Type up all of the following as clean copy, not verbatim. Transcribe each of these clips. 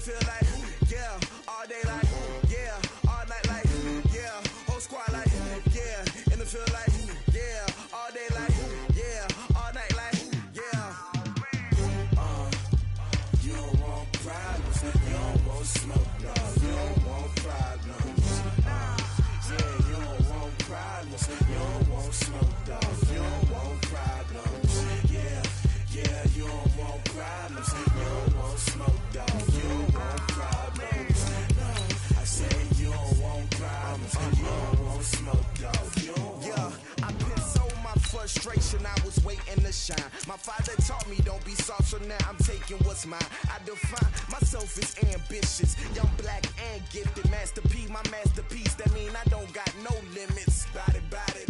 feel like, yeah, all day like, yeah, all night like, yeah, whole squad like, yeah, in the feel like, yeah, all day like, yeah, all night like, yeah. You don't want problems, you don't want smoke, dog, you don't want problems. Yeah, you don't want problems, you don't want smoke, dog, you don't want problems. Yeah, you don't want problems, you don't want smoke, dog, you don't want problems. No, I say you don't want problems, you don't want smoke, dog, you don't want. Yeah, I pissed so my frustration, I was waiting to shine. My father taught me don't be soft, so now I'm taking what's mine. I define myself as ambitious, young, black, and gifted. Master P, my masterpiece, that mean I don't got no limits. Bout it,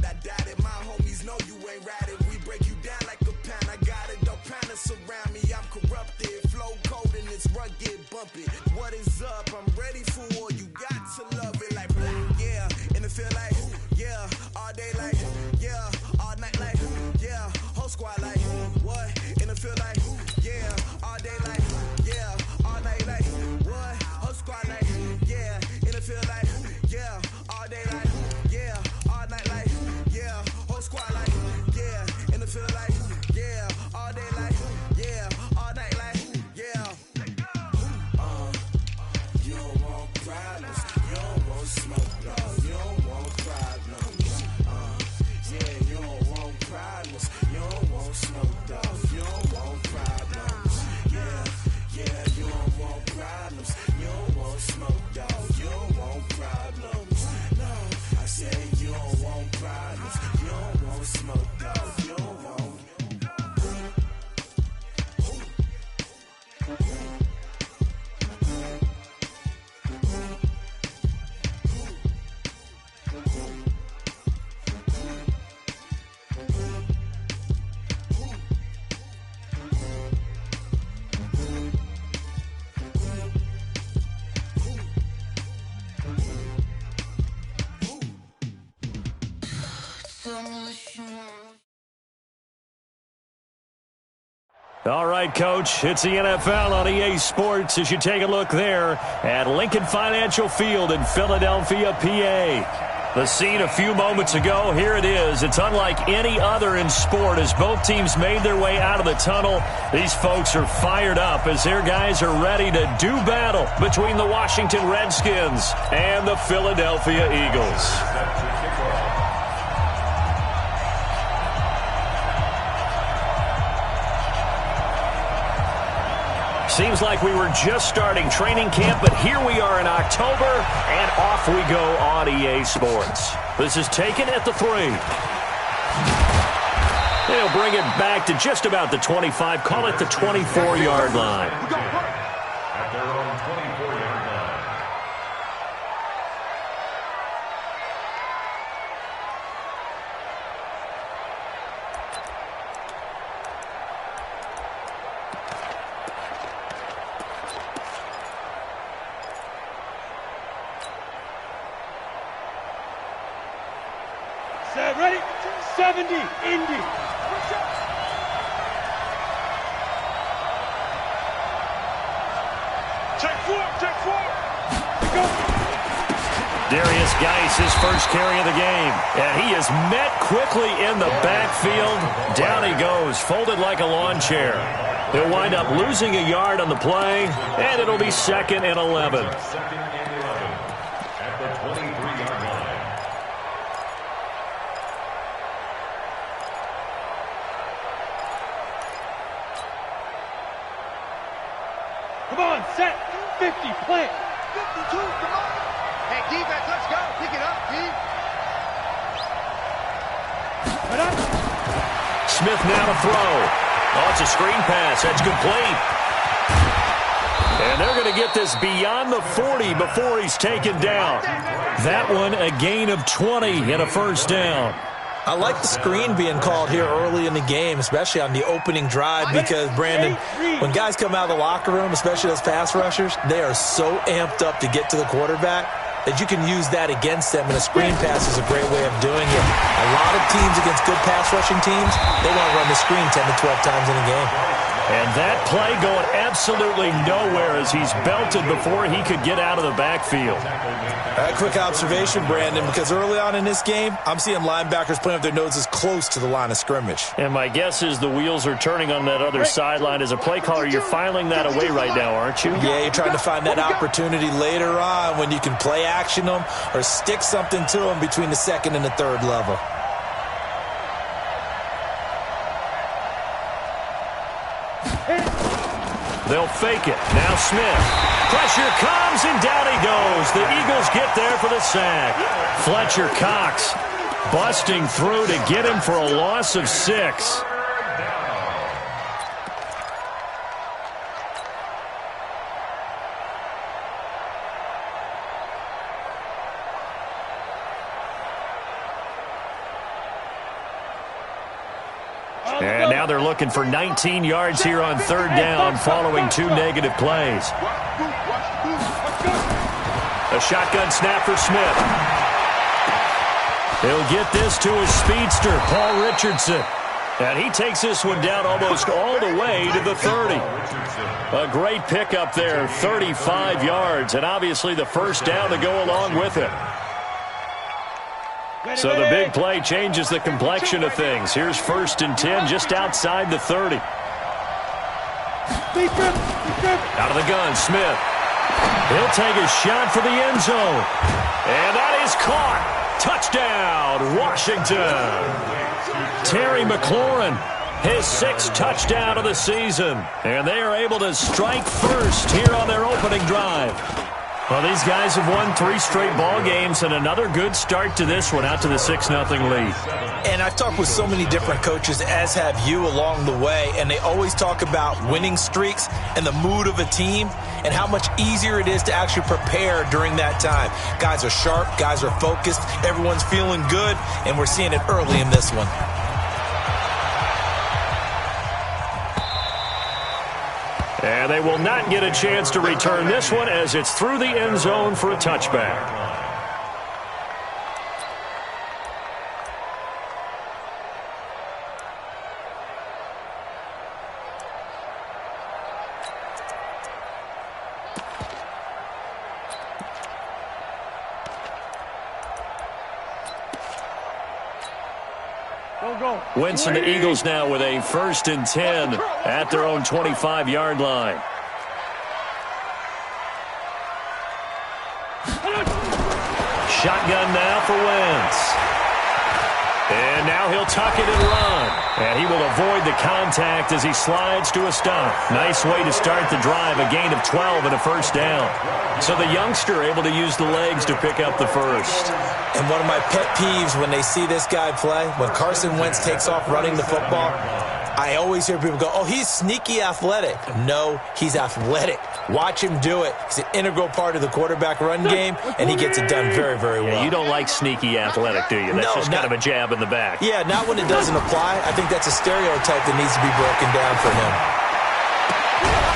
I doubt it. My homies know you ain't ratted. We break you down like a pound. I got it, dog pounders surround me. I'm corrupted, flow cold and it's rugged, bumpy. What is up? I'm ready for war. You got to love it like black, yeah. And it feel like, yeah, all day like, yeah, all night like, yeah, whole squad like, what? And it feel like, yeah, all day like, yeah, all night like, what? Whole squad like, yeah, and it feel like, yeah, all day like, yeah, all night like, yeah, whole squad like, yeah, and it feel like, yeah, all day like, yeah, all night like, yeah. You don't want problems, you don't want smoke, dog, you don't want problems. Yeah, you don't want problems, you don't want smoke, dog, you don't want problems. Yeah, you don't want problems, you don't want smoke, dog, you don't want problems. No, I said you don't want problems, you don't want smoke, dog, you don't want. All right, Coach, it's the NFL on EA Sports as you take a look there at Lincoln Financial Field in Philadelphia, PA. The scene a few moments ago, here it is. It's unlike any other in sport as both teams made their way out of the tunnel. These folks are fired up as their guys are ready to do battle between the Washington Redskins and the Philadelphia Eagles. Seems like we were just starting training camp, but here we are in October, and off we go on EA Sports. This is taken at the 3. They'll bring it back to just about the 25, call it the 24-yard line. At their own 24-yard line. Set, ready? 70, Indy. Check four. Go. Darius Geis, his first carry of the game. And he is met quickly in the backfield. Down he goes, folded like a lawn chair. He'll wind up losing a yard on the play, and it'll be 2nd and 11. At the 23-yard line. Come on, set. 50, plant. 52, come on. Hey, defense, let's go. Pick it up, D. Put up. Smith now to throw. Oh, it's a screen pass. That's complete. And they're going to get this beyond the 40 before he's taken down. That one a gain of 20 and a first down. I like the screen being called here early in the game, especially on the opening drive, because, Brandon, when guys come out of the locker room, especially those pass rushers, they are so amped up to get to the quarterback that you can use that against them, and a screen pass is a great way of doing it. A lot of teams against good pass rushing teams, they want to run the screen 10 to 12 times in a game. And that play going absolutely nowhere as he's belted before he could get out of the backfield. A quick observation, Brandon, because early on in this game, I'm seeing linebackers playing with their noses close to the line of scrimmage. And my guess is the wheels are turning on that other sideline. As a play caller, you're filing that away right now, aren't you? Yeah, you're trying to find that opportunity later on when you can play action them or stick something to them between the second and the third level. They'll fake it. Now Smith. Pressure comes, and down he goes. The Eagles get there for the sack. Fletcher Cox busting through to get him for a loss of 6. And now they're looking for 19 yards here on third down following 2 negative plays. A shotgun snap for Smith. He'll get this to his speedster, Paul Richardson. And he takes this one down almost all the way to the 30. A great pickup there, 35 yards, and obviously the first down to go along with it. So the big play changes the complexion of things. Here's 1st and 10 just outside the 30. Out of the gun, Smith. He'll take a shot for the end zone. And that is caught. Touchdown, Washington. Terry McLaurin, his 6th touchdown of the season. And they are able to strike first here on their opening drive. Well, these guys have won 3 straight ball games, and another good start to this one, out to the 6-0 lead. And I've talked with so many different coaches, as have you, along the way, and they always talk about winning streaks and the mood of a team and how much easier it is to actually prepare during that time. Guys are sharp, guys are focused, everyone's feeling good, and we're seeing it early in this one. And they will not get a chance to return this one as it's through the end zone for a touchback. Winston, the Eagles now with a 1st and 10 at their own 25-yard line. Shotgun now for Wentz. And now he'll tuck it and run. And he will avoid the contact as he slides to a stop. Nice way to start the drive, a gain of 12 and a 1st down. So the youngster able to use the legs to pick up the 1st. And one of my pet peeves when they see this guy play, when Carson Wentz takes off running the football, I always hear people go, oh, he's sneaky athletic. No, he's athletic. Watch him do it. He's an integral part of the quarterback run game, and he gets it done very, very well. Yeah, you don't like sneaky athletic, do you? That's just kind of a jab in the back. Yeah, not when it doesn't apply. I think that's a stereotype that needs to be broken down for him.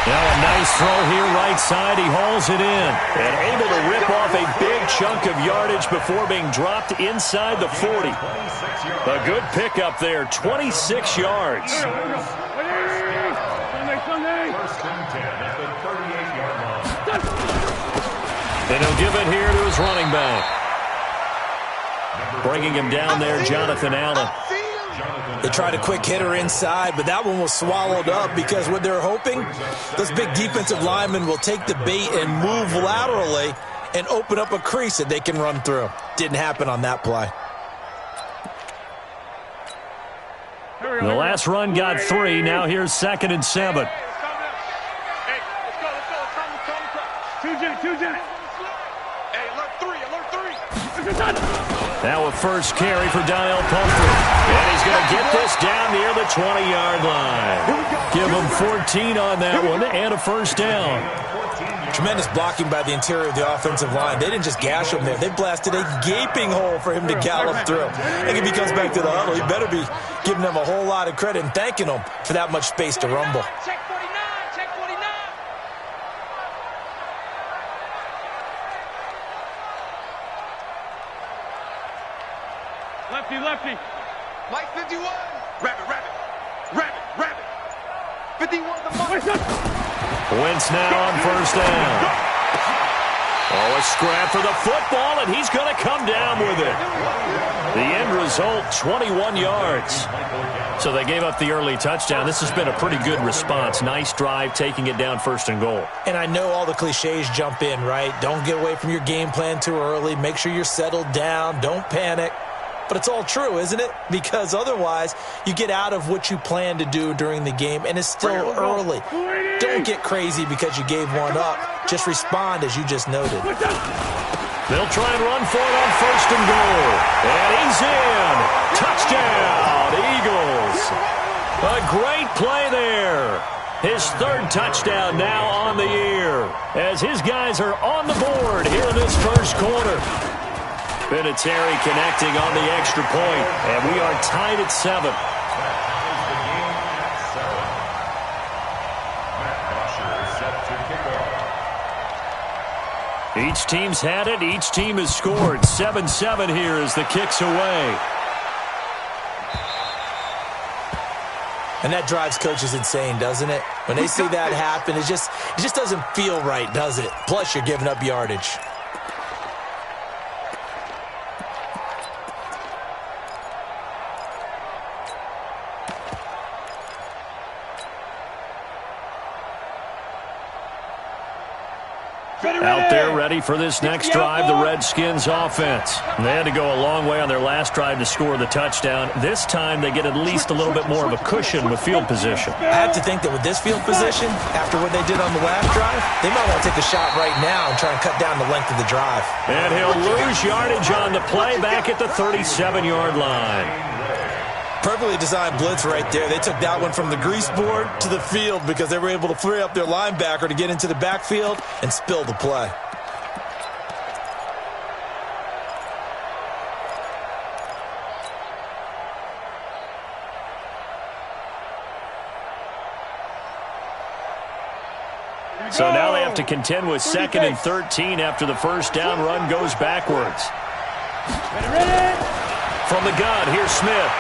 Now a nice throw here right side. He hauls it in and able to rip off a big chunk of yardage before being dropped inside the 40. A good pickup there, 26 yards. And he'll give it here to his running back. Bringing him down there, Jonathan Allen. They tried a quick hitter inside, but that one was swallowed up because what they're hoping, those big defensive linemen will take the bait and move laterally and open up a crease that they can run through. Didn't happen on that play. The last run got 3. Now here's 2nd and 7. Hey, let's go. Two Janet. Hey, alert 3. Now a first carry for Donnell Pumphrey. And he's going to get this down near the 20-yard line. Give him 14 on that one and a 1st down. Tremendous blocking by the interior of the offensive line. They didn't just gash him there. They blasted a gaping hole for him to gallop through. I think if he comes back to the huddle, he better be giving them a whole lot of credit and thanking them for that much space to rumble. Check 49. Lefty. Mike 51. Rabbit. Wentz now on first down. Oh, a scrap for the football, and he's going to come down with it. The end result, 21 yards. So they gave up the early touchdown. This has been a pretty good response. Nice drive, taking it down first and goal. And I know all the cliches jump in, right? Don't get away from your game plan too early. Make sure you're settled down. Don't panic. But it's all true, isn't it? Because otherwise, you get out of what you plan to do during the game, and it's still early. Don't get crazy because you gave one up. Just respond as you just noted. They'll try and run for it on first and goal. And he's in. Touchdown, Eagles. A great play there. His third touchdown now on the year as his guys are on the board here in this first quarter. Vinatieri connecting on the extra point, and we are tied at 7. Each team's had it. Each team has scored. 7-7 here as the kick's away. And that drives coaches insane, doesn't it? When they see that happen, it just doesn't feel right, does it? Plus, you're giving up yardage. Out there ready for this next drive, the Redskins offense. They had to go a long way on their last drive to score the touchdown. This time they get at least a little bit more of a cushion with field position. I have to think that with this field position, after what they did on the last drive, they might want to take a shot right now and try and cut down the length of the drive. And he'll lose yardage on the play back at the 37-yard line. Perfectly designed blitz right there. They took that one from the grease board to the field because they were able to free up their linebacker to get into the backfield and spill the play. So now they have to contend with 2nd and 13 after the first down run goes backwards. From the gun, here's Smith.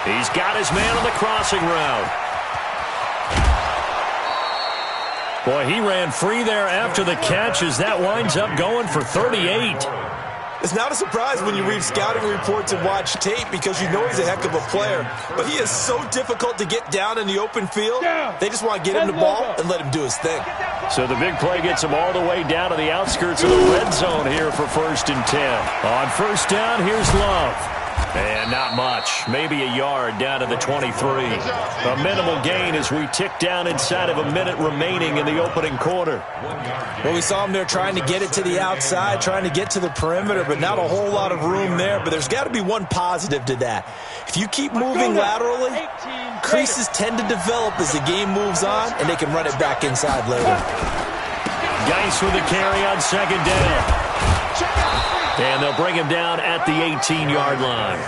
He's got his man on the crossing route. Boy, he ran free there after the catch as that winds up going for 38. It's not a surprise when you read scouting reports and watch tape because you know he's a heck of a player. But he is so difficult to get down in the open field. They just want to get him the ball and let him do his thing. So the big play gets him all the way down to the outskirts of the red zone here for 1st and 10. On first down, here's Love. And not much. Maybe a yard down to the 23. A minimal gain as we tick down inside of a minute remaining in the opening quarter. Well, we saw him there trying to get it to the outside, trying to get to the perimeter, but not a whole lot of room there. But there's got to be one positive to that. If you keep moving laterally, creases tend to develop as the game moves on, and they can run it back inside later. Geis with the carry on 2nd down. And they'll bring him down at the 18-yard line.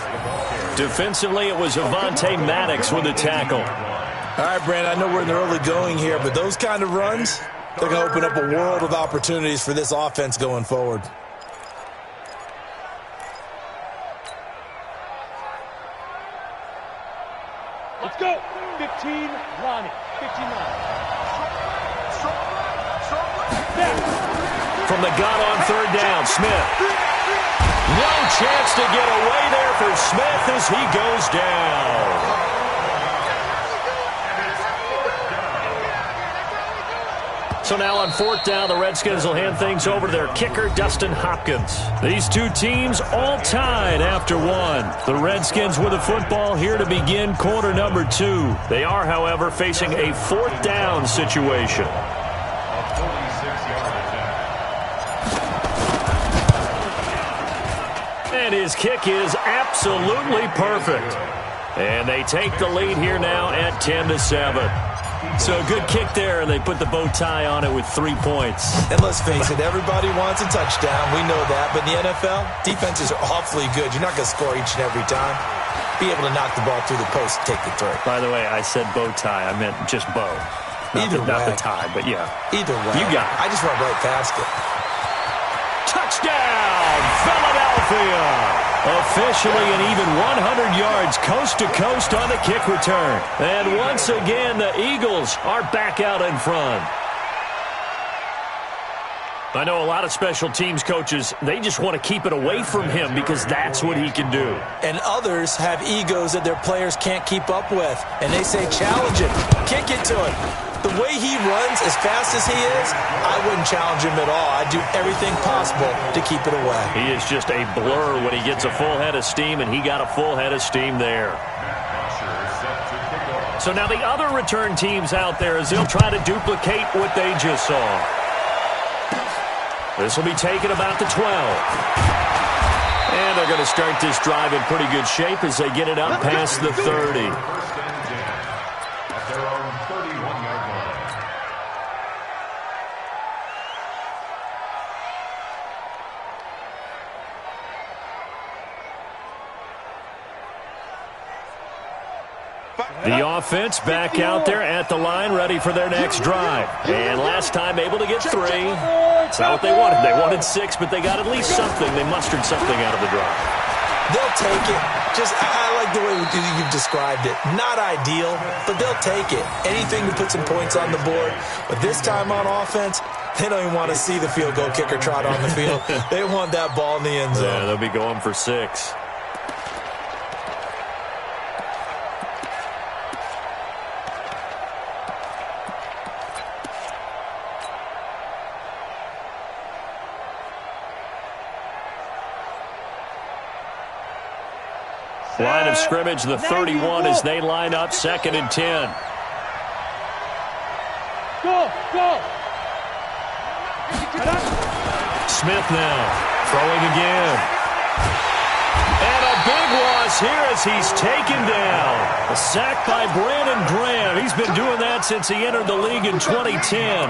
Defensively, it was Avonte Maddox with the tackle. All right, Brandon, I know we're in the early going here, but those kind of runs, they're going to open up a world of opportunities for this offense going forward. Let's go. 15, Ronnie. 15, From the gun on 3rd down, Smith. No chance to get away there for Smith as he goes down. So now on 4th down, the Redskins will hand things over to their kicker, Dustin Hopkins. These two teams all tied after 1. The Redskins with the football here to begin quarter number 2. They are, however, facing a 4th down situation. And his kick is absolutely perfect. And they take the lead here now at 10-7. So a good kick there, and they put the bow tie on it with 3 points. And let's face it, everybody wants a touchdown. We know that. But in the NFL, defenses are awfully good. You're not going to score each and every time. Be able to knock the ball through the post and take the throw. By the way, I said bow tie. I meant just bow. Not the tie, but yeah. Either way. You got it. I just went right past it. Touchdown, Philadelphia! Officially an even 100 yards coast to coast on the kick return. And once again, the Eagles are back out in front. I know a lot of special teams coaches, they just want to keep it away from him because that's what he can do. And others have egos that their players can't keep up with. And they say, challenge him, kick it to him. The way he runs as fast as he is, I wouldn't challenge him at all. I'd do everything possible to keep it away. He is just a blur when he gets a full head of steam, and he got a full head of steam there. So now the other return teams out there as they'll try to duplicate what they just saw. This will be taken about the 12. And they're going to start this drive in pretty good shape as they get it up past the 30. At their own 31-yard line. The offense back out there at the line, ready for their next drive. And last time able to get 3. That's not what they wanted. They wanted 6, but they got at least something. They mustered something out of the drive. They'll take it. I like the way you've described it. Not ideal, but they'll take it. Anything to put some points on the board. But this time on offense, they don't even want to see the field goal kicker trot on the field. They want that ball in the end zone. Yeah, they'll be going for 6. Line of scrimmage, the 31 as they line up, 2nd and 10. Go! Smith now, throwing again. And a big loss here as he's taken down. A sack by Brandon Graham. He's been doing that since he entered the league in 2010.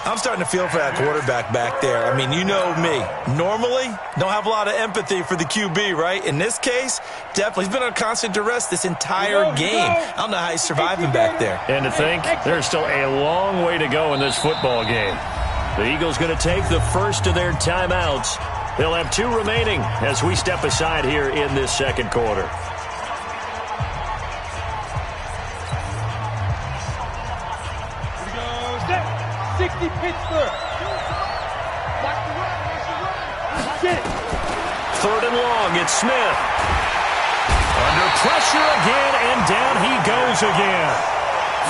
I'm starting to feel for that quarterback back there. I mean, you know me. Normally, don't have a lot of empathy for the QB, right? In this case, definitely. He's been on constant duress this entire game. I don't know how he's surviving back there. And to think, there's still a long way to go in this football game. The Eagles going to take the first of their timeouts. They'll have 2 remaining as we step aside here in this second quarter. Pittsburgh. Watch the run. 3rd and long, it's Smith. Under pressure again, and down he goes again.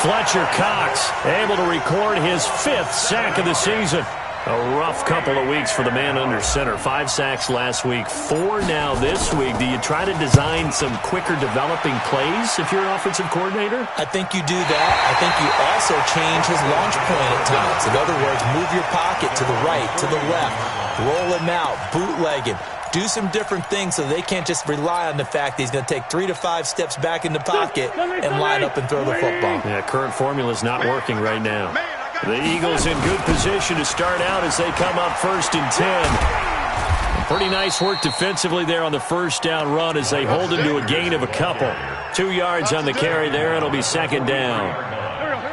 Fletcher Cox able to record his 5th sack of the season. A rough couple of weeks for the man under center. 5 sacks last week, 4 now this week. Do you try to design some quicker developing plays if you're an offensive coordinator? I think you do that. I think you also change his launch point at times. In other words, move your pocket to the right, to the left, roll him out, bootleg him. Do some different things so they can't just rely on the fact that he's going to take 3 to 5 steps back in the pocket and line up and throw the football. Yeah, current formula is not working right now. The Eagles in good position to start out as they come up 1st and 10. Pretty nice work defensively there on the first down run as they hold him to a gain of a couple. 2 yards on the carry there. It'll be 2nd down.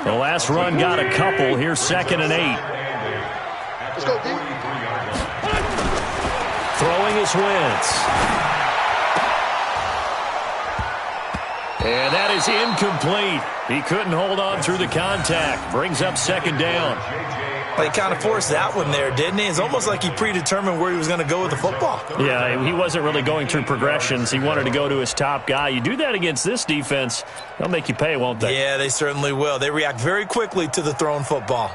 The last run got a couple. Here's 2nd and 8. Let's go, D. Throwing is Wentz. And that is incomplete. He couldn't hold on through the contact. Brings up 2nd down. Well, he kind of forced that one there, didn't he? It's almost like he predetermined where he was going to go with the football. Yeah, he wasn't really going through progressions. He wanted to go to his top guy. You do that against this defense, they'll make you pay, won't they? Yeah, they certainly will. They react very quickly to the thrown football.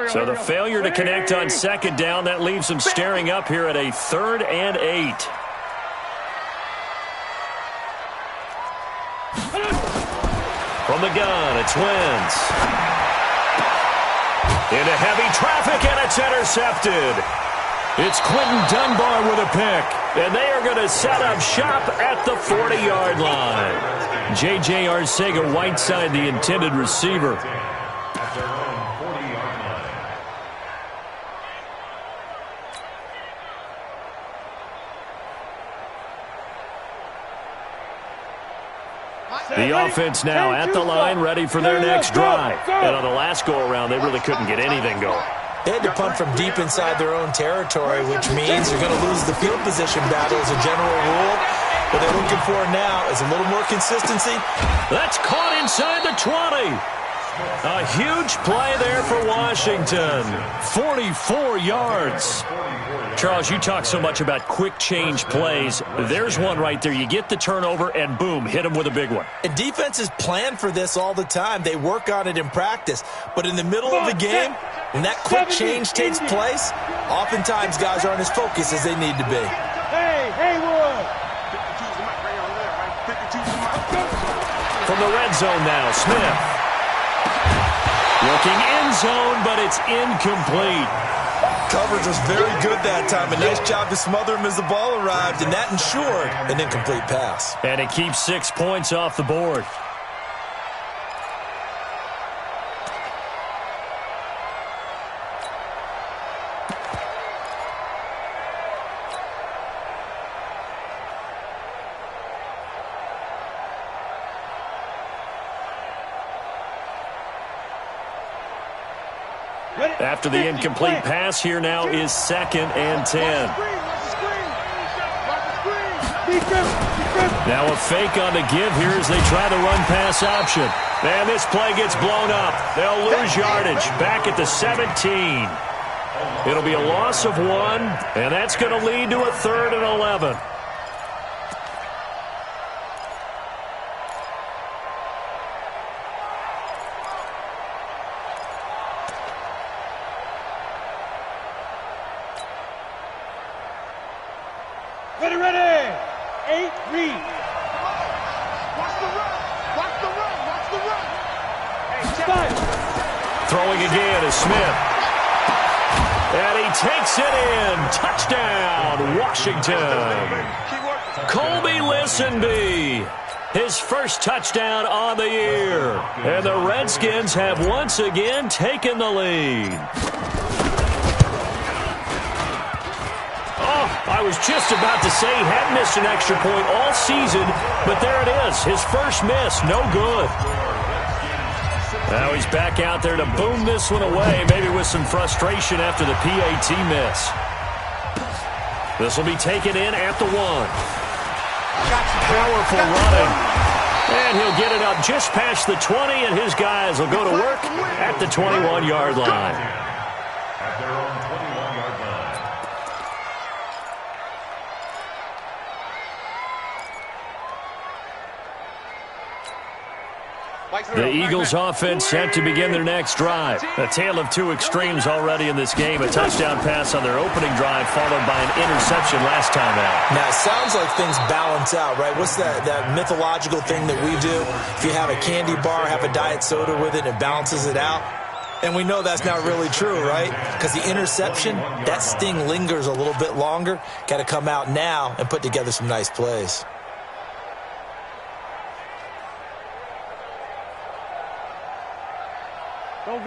So the failure to connect on 2nd down, that leaves them staring up here at a 3rd and 8. From the gun, it's Wentz. Into heavy traffic, and it's intercepted. It's Quentin Dunbar with a pick, and they are going to set up shop at the 40-yard line. J.J. Arcega-Whiteside, the intended receiver. The offense now at the line, ready for their next drive. And on the last go-around, they really couldn't get anything going. They had to punt from deep inside their own territory, which means you're going to lose the field position battle as a general rule. What they're looking for now is a little more consistency. That's caught inside the 20. A huge play there for Washington. 44 yards. Charles, you talk so much about quick change plays. There's one right there. You get the turnover, and boom, hit them with a big one. And defenses plan for this all the time. They work on it in practice. But in the middle of the game, when that quick change takes place, oftentimes guys aren't as focused as they need to be. Hey, Haywood! From the red zone now, Smith. Looking end zone, but it's incomplete. Coverage was very good that time. A nice job to smother him as the ball arrived, and that ensured an incomplete pass. And it keeps 6 points off the board. After the incomplete pass, here now is 2nd and 10. Now a fake on the give here as they try to run pass option. And this play gets blown up. They'll lose yardage back at the 17. It'll be a loss of 1, and that's going to lead to a 3rd and 11. Ready! 8 read. Watch the run. Watch the run. Watch the run. Stop. Throwing again is Smith. And he takes it in. Touchdown, Washington. Colby Listenby. His first touchdown on the year. And the Redskins have once again taken the lead. I was just about to say he hadn't missed an extra point all season, but there it is. His first miss, no good. Now he's back out there to boom this one away, maybe with some frustration after the PAT miss. This will be taken in at the 1. Powerful running. And he'll get it up just past the 20, and his guys will go to work at the 21-yard line. At their own 21-yard line. The Eagles offense set to begin their next drive. A tale of two extremes already in this game. A touchdown pass on their opening drive followed by an interception last time out. Now, it sounds like things balance out, right? What's that mythological thing that we do? If you have a candy bar, have a diet soda with it, it balances it out. And we know that's not really true, right? Because the interception, that sting lingers a little bit longer. Got to come out now and put together some nice plays.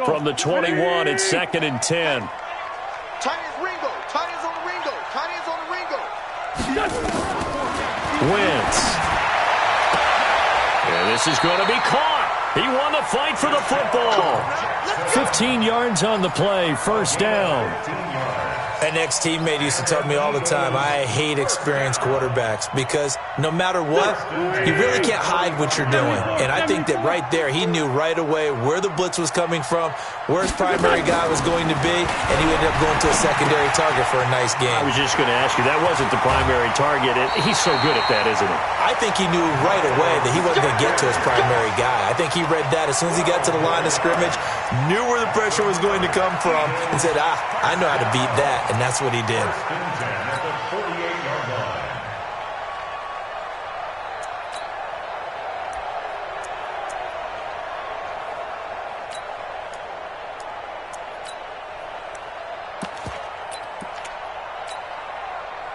From the 21, it's 2nd and 10. Tight ends Ringo. Tight ends on the Ringo. Tight ends on the Ringo. Wentz. And this is going to be caught. He won the fight for the football. 15 yards on the play, first down. An ex-teammate used to tell me all the time, I hate experienced quarterbacks because no matter what, you really can't hide what you're doing. And I think that right there, he knew right away where the blitz was coming from, where his primary guy was going to be, and he ended up going to a secondary target for a nice game. I was just going to ask you, that wasn't the primary target. He's so good at that, isn't he? I think he knew right away that he wasn't going to get to his primary guy. I think he read that as soon as he got to the line of scrimmage, knew where the pressure was going to come from, and said, I know how to beat that. And that's what he did. At the 48-yard line.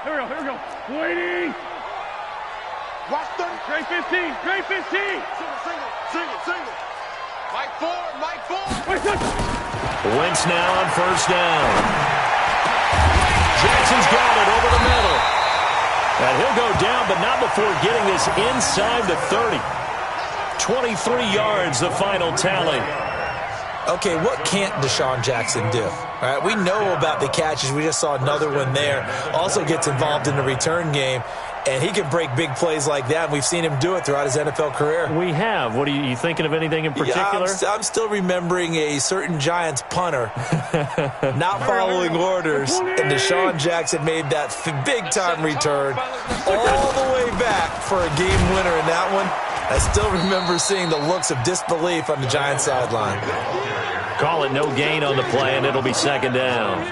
Here we go. Waiting. Washington. Grade 15. Grade 15. Single. Mike Ford. Wait, Wentz now on first down. Jackson's got it over the middle. And he'll go down, but not before getting this inside the 30. 23 yards, the final tally. Okay, what can't Deshaun Jackson do? All right, we know about the catches. We just saw another one there. Also gets involved in the return game, and he can break big plays like that. And we've seen him do it throughout his NFL career. We have. What are you thinking of anything in particular? Yeah, I'm still remembering a certain Giants punter not following orders, and Deshaun Jackson made that big-time return all the way back for a game winner in that one. I still remember seeing the looks of disbelief on the Giants sideline. Call it no gain on the play, and it'll be second down.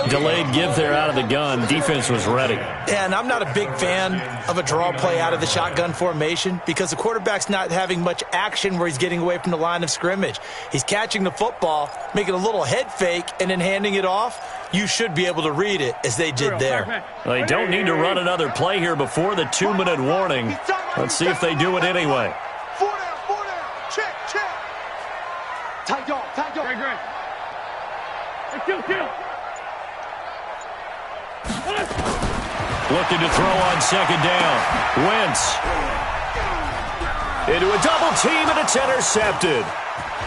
Delayed give there out of the gun. Defense was ready. Yeah, and I'm not a big fan of a draw play out of the shotgun formation because the quarterback's not having much action where he's getting away from the line of scrimmage. He's catching the football, making a little head fake, and then handing it off. You should be able to read it as they did there. Well, they don't need to run another play here before the 2-minute warning. Let's see if they do it anyway. 4 down, 4 down. Check, check. Tight dog, tight dog. Great. Kill. Looking to throw on second down. Wentz. Into a double team, and it's intercepted.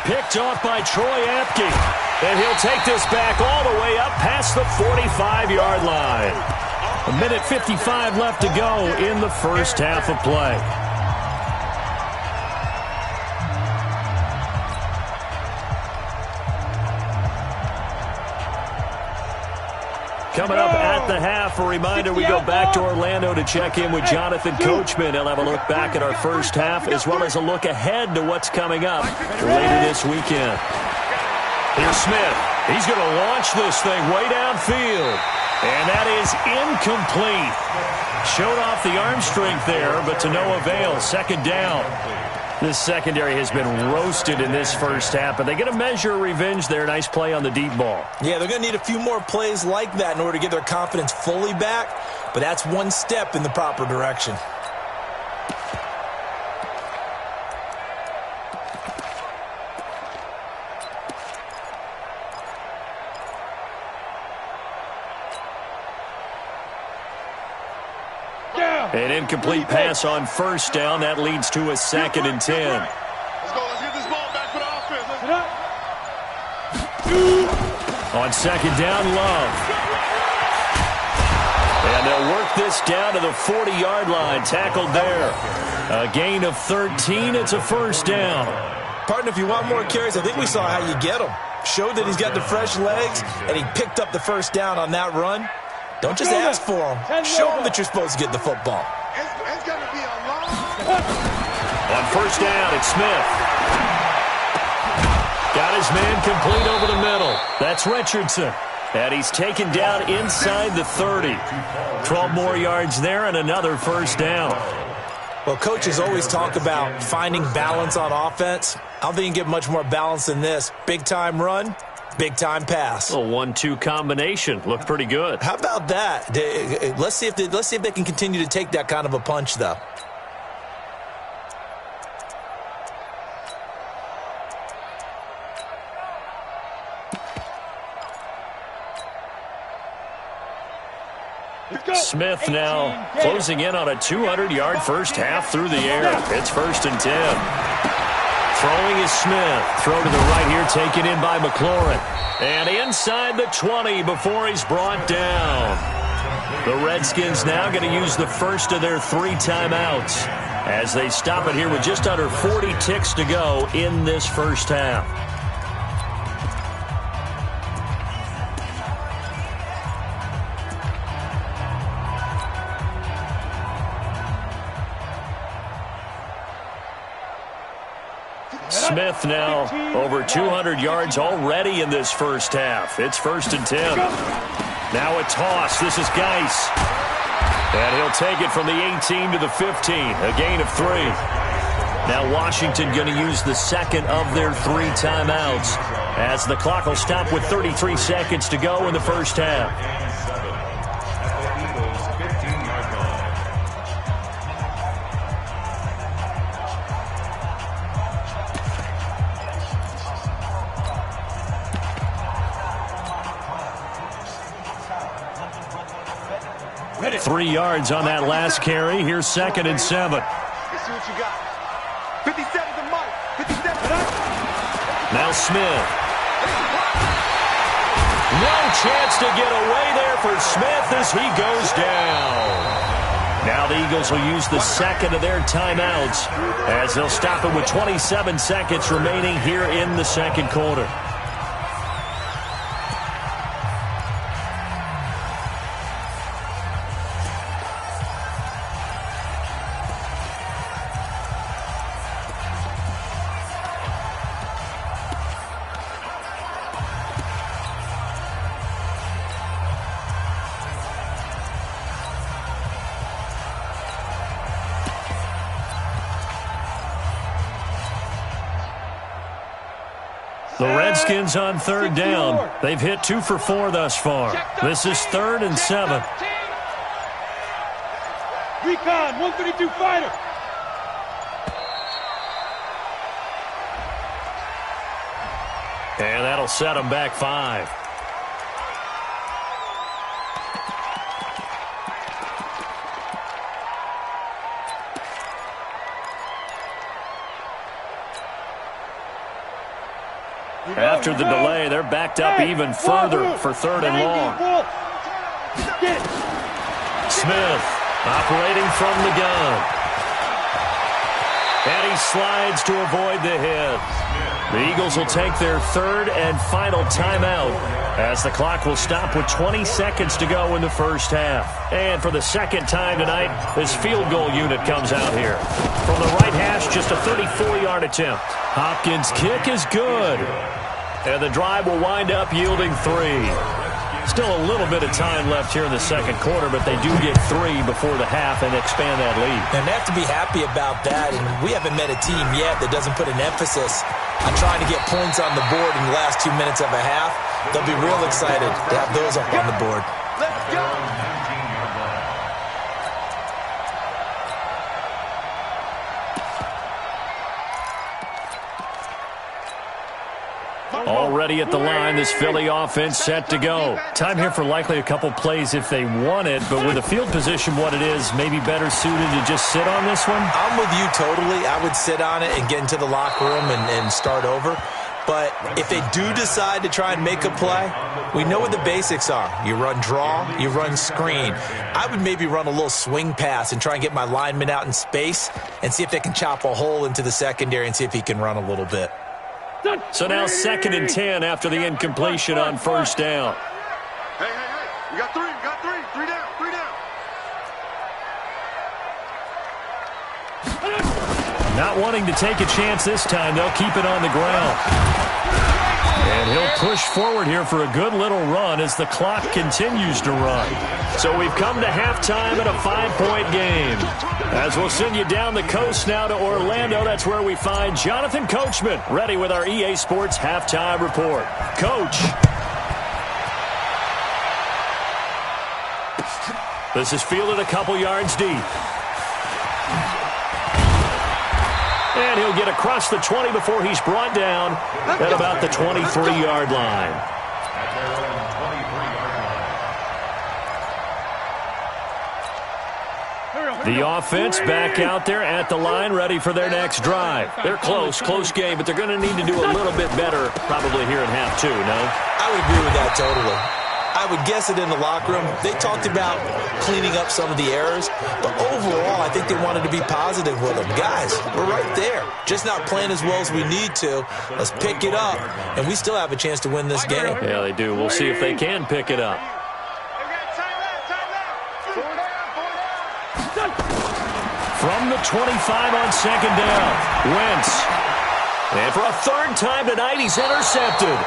Picked off by Troy Apke. And he'll take this back all the way up past the 45-yard line. 1:55 left to go in the first half of play. Coming up at the half, a reminder, we go back to Orlando to check in with Jonathan Coachman. He'll have a look back at our first half as well as a look ahead to what's coming up later this weekend. Here's Smith. He's going to launch this thing way downfield. And that is incomplete. Showed off the arm strength there, but to no avail. Second down. This secondary has been roasted in this first half, but they're going to measure revenge there. Nice play on the deep ball. Yeah, they're going to need a few more plays like that in order to get their confidence fully back, but that's one step in the proper direction. An incomplete pass on first down. That leads to a 2nd and 10. Let's go. Let's get this ball back for the offense. On second down, Love. And they'll work this down to the 40-yard line. Tackled there. A gain of 13. It's a first down. Partner, if you want more carries, I think we saw how you get them. Showed that he's got the fresh legs, and he picked up the first down on that run. Don't just ask for them. Show them that you're supposed to get the football. It's going to be a long... On first down, it's Smith. Got his man complete over the middle. That's Richardson. And he's taken down inside the 30. 12 more yards there and another first down. Well, coaches always talk about finding balance on offense. I don't think you can get much more balance than this. Big-time run. Big-time pass. A 1-2 combination. Looked pretty good. How about that? Let's see if they can continue to take that kind of a punch, though. Smith now closing in on a 200-yard first half through the air. It's 1st and 10. Throwing is Smith. Throw to the right here, taken in by McLaurin. And inside the 20 before he's brought down. The Redskins now going to use the first of their 3 timeouts as they stop it here with just under 40 ticks to go in this first half. Smith now over 200 yards already in this first half. It's 1st and 10. Now a toss. This is Geis. And he'll take it from the 18 to the 15. A gain of 3. Now Washington going to use the second of their 3 timeouts as the clock will stop with 33 seconds to go in the first half. Ready. 3 yards on that last carry. Here's 2nd and 7. Let's see what you got. 57's a Mike. 57. Now Smith. No chance to get away there for Smith as he goes down. Now the Eagles will use the second of their timeouts as they'll stop it with 27 seconds remaining here in the second quarter. The Redskins on third down. They've hit 2 for 4 thus far. This is 3rd and 7. Recon, 132 fighter. And that'll set them back 5. After the delay, they're backed up even further for 3rd and long. Smith operating from the gun. And he slides to avoid the hit. The Eagles will take their 3rd and final timeout as the clock will stop with 20 seconds to go in the first half. And for the second time tonight, this field goal unit comes out here. From the right hash, just a 34-yard attempt. Hopkins' kick is good. And the drive will wind up yielding 3. Still a little bit of time left here in the second quarter, but they do get 3 before the half and expand that lead. And they have to be happy about that. And we haven't met a team yet that doesn't put an emphasis on trying to get points on the board in the last 2 minutes of a half. They'll be real excited to have those up on the board. Let's go. Already at the line, this Philly offense set to go. Time here for likely a couple plays if they want it, but with the field position what it is, maybe better suited to just sit on this one? I'm with you totally. I would sit on it and get into the locker room and start over. But if they do decide to try and make a play, we know what the basics are. You run draw, you run screen. I would maybe run a little swing pass and try and get my lineman out in space and see if they can chop a hole into the secondary and see if he can run a little bit. So now 2nd and 10 after the incompletion on first down. Hey. We got 3. We got 3. 3 down. 3 down. Not wanting to take a chance this time, they'll keep it on the ground. And he'll push forward here for a good little run as the clock continues to run. So we've come to halftime in a 5-point game. As we'll send you down the coast now to Orlando, that's where we find Jonathan Coachman, ready with our EA Sports Halftime Report. Coach. This is fielded a couple yards deep. And he'll get across the 20 before he's brought down at about the 23-yard line. The offense back out there at the line, ready for their next drive. They're close game, but they're going to need to do a little bit better probably here in half 2, no? I would agree with that totally. I would guess it in the locker room. They talked about cleaning up some of the errors, but overall, I think they wanted to be positive with them. Guys, we're right there. Just not playing as well as we need to. Let's pick it up, and we still have a chance to win this game. Yeah, they do. We'll see if they can pick it up. From the 25 on second down, Wentz. And for a 3rd time tonight, he's intercepted.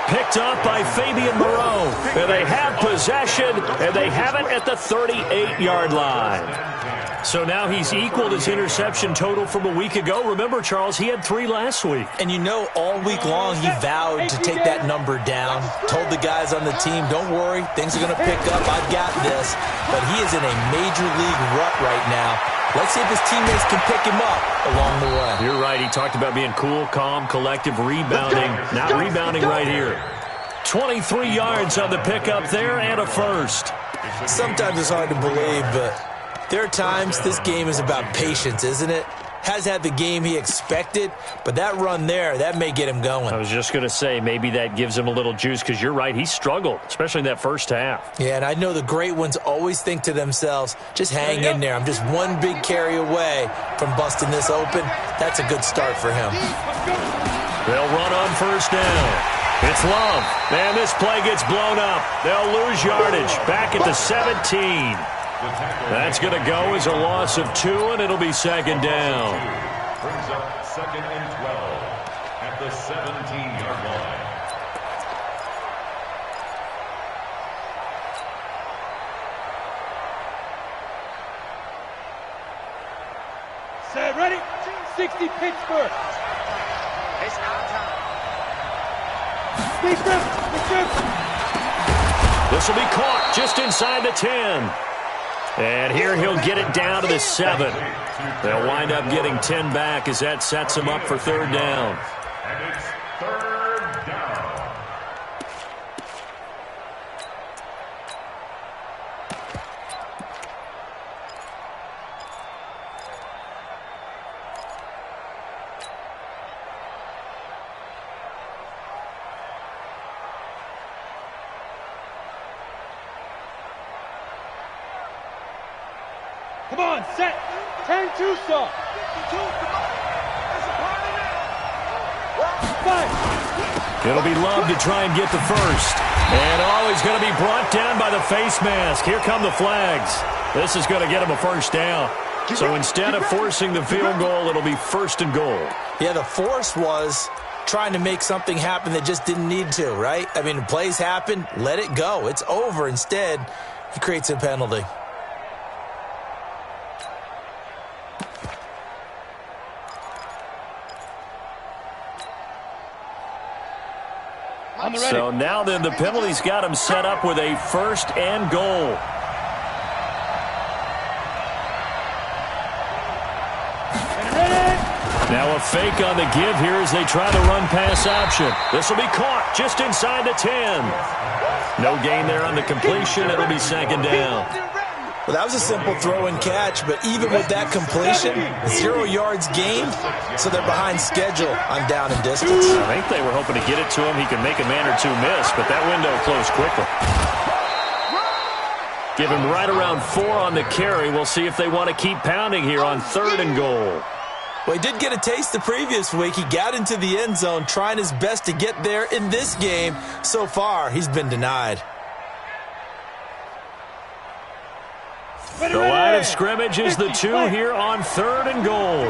Picked up by Fabian Moreau. And they have possession, and they have it at the 38-yard line. So now he's equaled his interception total from a week ago. Remember, Charles, he had 3 last week. And you know, all week long he vowed to take that number down. Told the guys on the team, don't worry, things are going to pick up. I've got this. But he is in a major league rut right now. Let's see if his teammates can pick him up along the way. You're right. He talked about being cool, calm, collective, rebounding. Not rebounding right here. 23 yards on the pickup there and a first. Sometimes it's hard to believe, but there are times this game is about patience, isn't it? has had the game he expected, but that run there, that may get him going. I was just going to say, maybe that gives him a little juice because you're right, he struggled, especially in that first half. Yeah, and I know the great ones always think to themselves, just hang in there. I'm just one big carry away from busting this open. That's a good start for him. They'll run on first down. It's Love. And this play gets blown up. They'll lose yardage. Back at the 17. That's going to go as a loss of 2, and it'll be second down. Brings up second and 12 at the 17-yard line. Set, ready? 60 Pittsburgh. It's our time. Big grip, big grip. This will be caught just inside the 10. And here he'll get it down to the 7. They'll wind up getting 10 back as that sets him up for third down. And it's third down. Come on, set. 10-2 stop. 5. It'll be Love to try and get the first. And he's going to be brought down by the face mask. Here come the flags. This is going to get him a first down. So instead of forcing the field goal, it'll be first and goal. Yeah, the force was trying to make something happen that just didn't need to, right? I mean, plays happen, let it go. It's over. Instead, he creates a penalty. So now then the penalty's got him set up with a first and goal. Now a fake on the give here as they try the run pass option. This will be caught just inside the 10. No gain there on the completion. It'll be second down. Well, that was a simple throw and catch, but even with that completion, 0 yards gained, so they're behind schedule on down and distance. I think they were hoping to get it to him. He could make a man or two miss, but that window closed quickly. Give him right around 4 on the carry. We'll see if they want to keep pounding here on third and goal. Well, he did get a taste the previous week. He got into the end zone, trying his best to get there in this game. So far, he's been denied. The line of scrimmage is the 2 here on third and goal.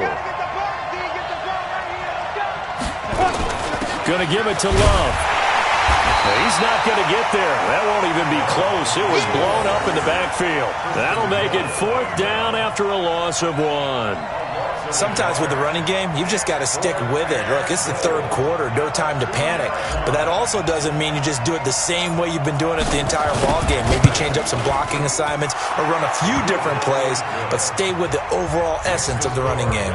Going to give it to Love. He's not going to get there. That won't even be close. It was blown up in the backfield. That'll make it fourth down after a loss of 1. Sometimes with the running game, you've just got to stick with it. Look, it's the third quarter, no time to panic. But that also doesn't mean you just do it the same way you've been doing it the entire ball game. Maybe change up some blocking assignments or run a few different plays, but stay with the overall essence of the running game.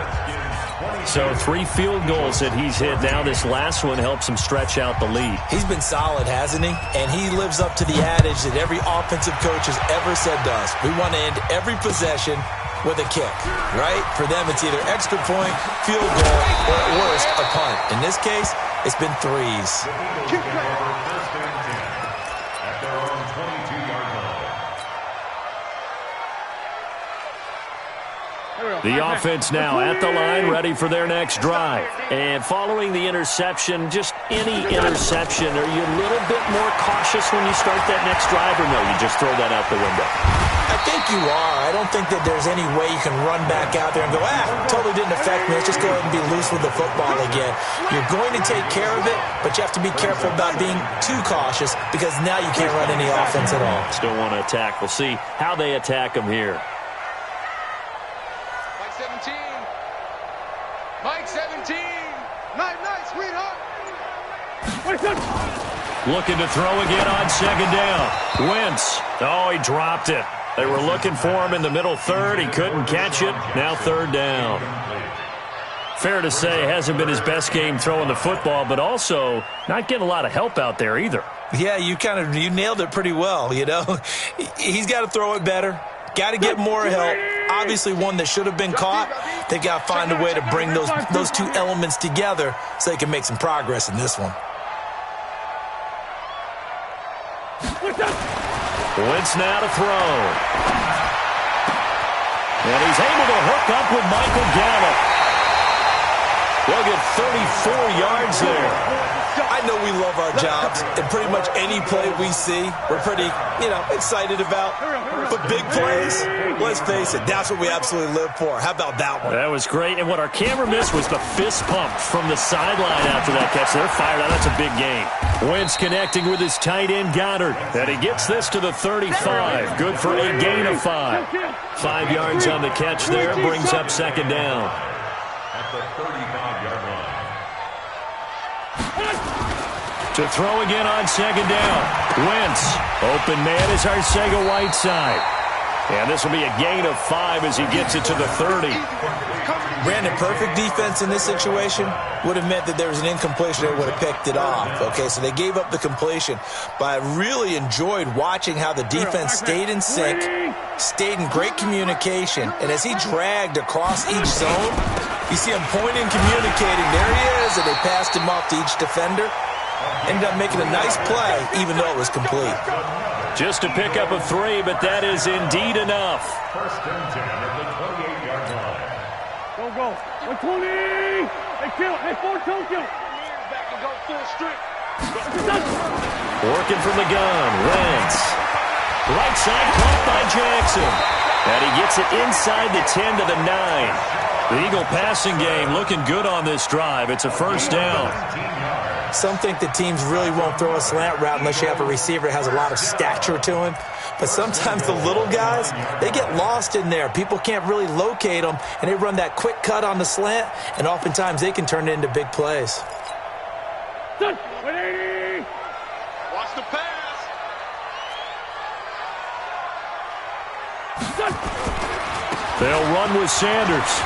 So 3 field goals that he's hit. Now this last one helps him stretch out the lead. He's been solid, hasn't he? And he lives up to the adage that every offensive coach has ever said to us. We want to end every possession with a kick, right? For them, it's either extra point, field goal, or at worst, a punt. In this case, it's been 3s. At their own 22-yard line. The offense now at the line, ready for their next drive. And following the interception, just any interception, are you a little bit more cautious when you start that next drive, or no, you just throw that out the window? I think you are. I don't think that there's any way you can run back out there and go, totally didn't affect me. Let's just go ahead and be loose with the football again. You're going to take care of it, but you have to be careful about being too cautious because now you can't run any offense at all. Still want to attack. We'll see how they attack him here. Mike 17. Mike 17. Night, sweetheart. Looking to throw again on second down. Wentz. Oh, he dropped it. They were looking for him in the middle third. He couldn't catch it. Now third down. Fair to say, hasn't been his best game throwing the football, but also not getting a lot of help out there either. Yeah, you nailed it pretty well, you know. He's got to throw it better. Got to get more help. Obviously one that should have been caught. They got to find a way to bring those two elements together so they can make some progress in this one. Wentz now to throw. And he's able to hook up with Michael Gallup. They'll get 34 yards there. I know we love our jobs, and pretty much any play we see, we're pretty, excited about. But big plays, let's face it, that's what we absolutely live for. How about that one? That was great, and what our camera missed was the fist pump from the sideline after that catch. They're fired out. That's a big game. Wentz connecting with his tight end, Goddard, and he gets this to the 35. Good for a gain of 5. 5 yards on the catch there, brings up second down. At the 35-yard line. To throw again on second down. Wentz, open man is Arcega-Whiteside. And this will be a gain of 5 as he gets it to the 30. Brandon, perfect defense in this situation would have meant that there was an incompletion. They would have picked it off. Okay, so they gave up the completion. But I really enjoyed watching how the defense stayed in sync, stayed in great communication. And as he dragged across each zone, you see him pointing, communicating. There he is, and they passed him off to each defender. Ended up making a nice play, even though it was complete. Just to pick up a 3, but that is indeed enough. First and 10 at the 28-yard line. Go. 120. Hey, kill. Hey, 4 Tokyo. Back and go full strip. Working from the gun. Wentz. Right side caught by Jackson. And he gets it inside the 10 to the 9. The Eagle passing game looking good on this drive. It's a first down. Some think that teams really won't throw a slant route unless you have a receiver that has a lot of stature to him. But sometimes the little guys, they get lost in there. People can't really locate them, and they run that quick cut on the slant, and oftentimes they can turn it into big plays. 180. Watch the pass. They'll run with Sanders.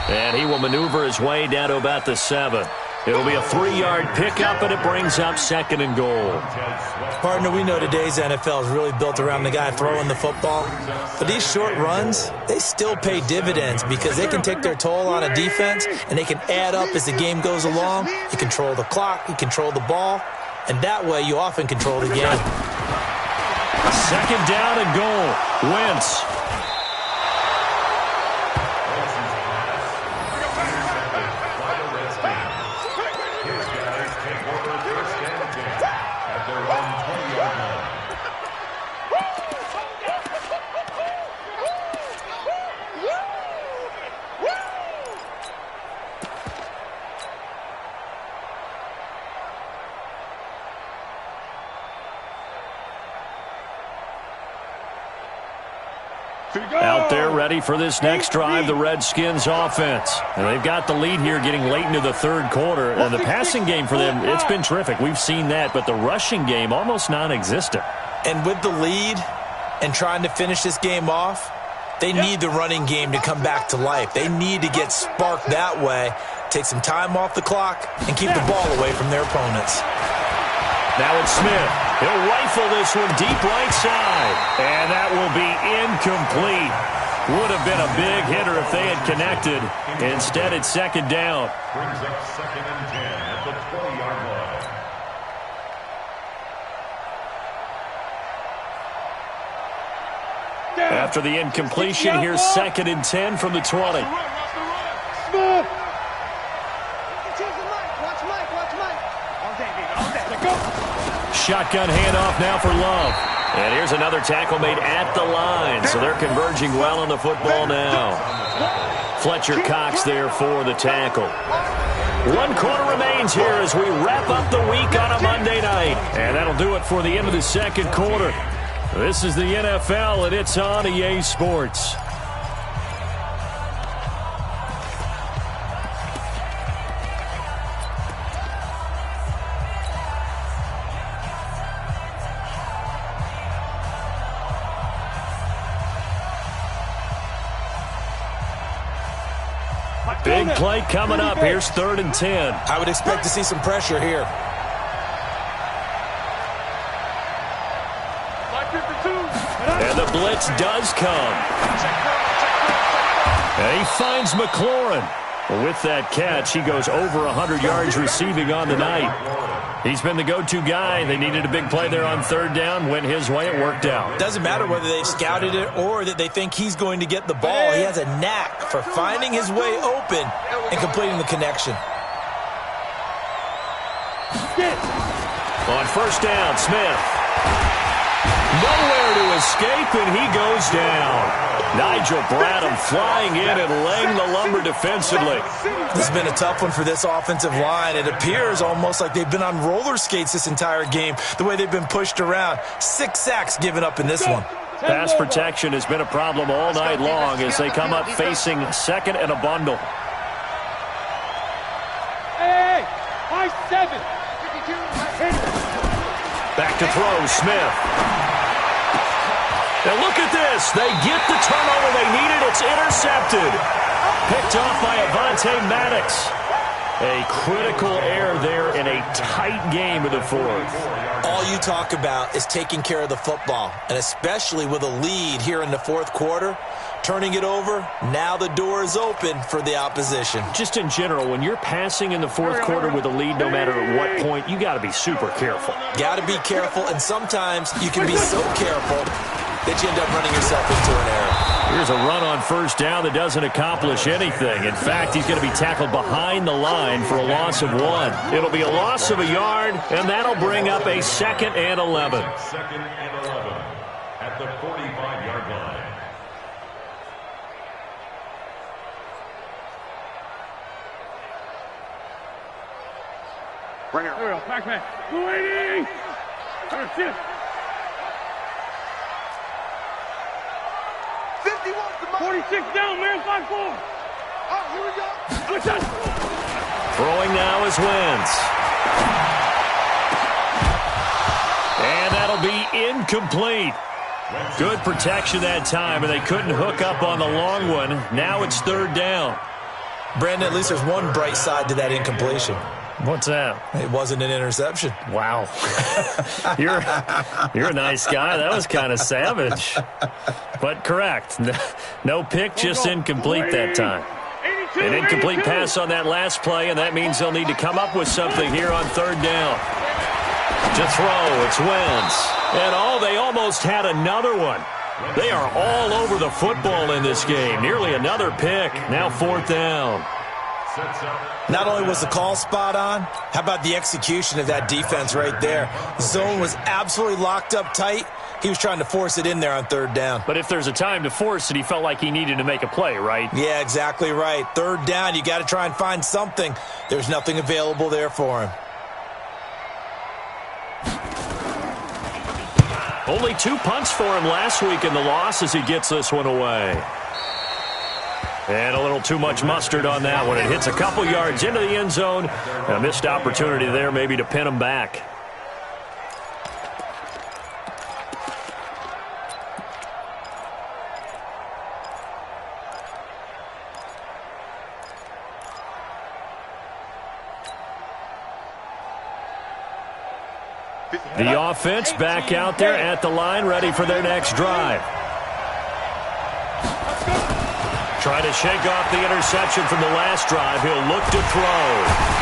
And he will maneuver his way down to about the 7. It'll be a 3-yard pickup, and it brings up second and goal. Partner, we know today's NFL is really built around the guy throwing the football. But these short runs, they still pay dividends because they can take their toll on a defense, and they can add up as the game goes along. You control the clock, you control the ball, and that way you often control the game. Second down and goal. Wentz. Out there ready for this next drive, the Redskins offense. And they've got the lead here getting late into the third quarter. And the passing game for them, it's been terrific. We've seen that, but the rushing game almost non-existent. And with the lead and trying to finish this game off, they need the running game to come back to life. They need to get sparked that way, take some time off the clock, and keep the ball away from their opponents. Now it's Smith. He'll rifle this one deep right side. And that will be incomplete. Would have been a big hitter if they had connected. Instead, it's second down. Brings up second and 10 at the 20-yard line. After the incompletion, here's second and 10 from the 20. Smith. Shotgun handoff now for Love. And here's another tackle made at the line. So they're converging well on the football now. Fletcher Cox there for the tackle. 1 quarter remains here as we wrap up the week on a Monday night. And that'll do it for the end of the second quarter. This is the NFL, and it's on EA Sports. Big play coming up. Here's 3rd and 10. I would expect to see some pressure here. And the blitz blitz does come. And he finds McLaurin. With that catch, he goes over 100 yards receiving on the night. He's been the go-to guy. They needed a big play there on third down. Went his way. It worked out. Doesn't matter whether they scouted it or that they think he's going to get the ball. He has a knack for finding his way open and completing the connection. On first down, Smith. Nowhere to escape, and he goes down. Nigel Bradham flying in and laying the lumber defensively. This has been a tough one for this offensive line. It appears almost like they've been on roller skates this entire game, the way they've been pushed around. 6 sacks given up in this one. Pass protection has been a problem all night long as they come up facing second and a bundle. Hey, high 7. Back to throw, Smith. Now look at this. They get the turnover they needed. It's intercepted. Picked off by Avonte Maddox. A critical error there in a tight game of the fourth. All you talk about is taking care of the football, and especially with a lead here in the fourth quarter, turning it over, now the door is open for the opposition. Just in general, when you're passing in the fourth quarter with a lead, no matter at what point, you got to be super careful. Got to be careful, and sometimes you can be so careful that you end up running yourself into an error. Here's a run on first down that doesn't accomplish anything. In fact, he's going to be tackled behind the line for a loss of 1. It'll be a loss of a yard, and that'll bring up a 2nd and 11. 2nd and 11 at the 45-yard line. Bring it. There we go. Back. 280. There, sit. 46 down, man. 5-4. Oh, here we go. Switch us. Throwing now is Wentz. And that'll be incomplete. Good protection that time, and they couldn't hook up on the long one. Now it's third down. Brandon, at least there's one bright side to that incompletion. What's that? It wasn't an interception. Wow. You're a nice guy. That was kind of savage. But correct. No pick, just incomplete that time. An incomplete pass on that last play, and that means they'll need to come up with something here on third down. To throw, it's Wentz. And they almost had another one. They are all over the football in this game. Nearly another pick. Now fourth down. Not only was the call spot on, how about the execution of that defense right there? The zone was absolutely locked up tight. He was trying to force it in there on third down. But if there's a time to force it, he felt like he needed to make a play, right? Yeah, exactly right. Third down, you got to try and find something. There's nothing available there for him. Only 2 punts for him last week in the loss as he gets this one away. And a little too much mustard on that one. It hits a couple yards into the end zone. A missed opportunity there maybe to pin him back. The offense back out there at the line, ready for their next drive. Trying to shake off the interception from the last drive. He'll look to throw.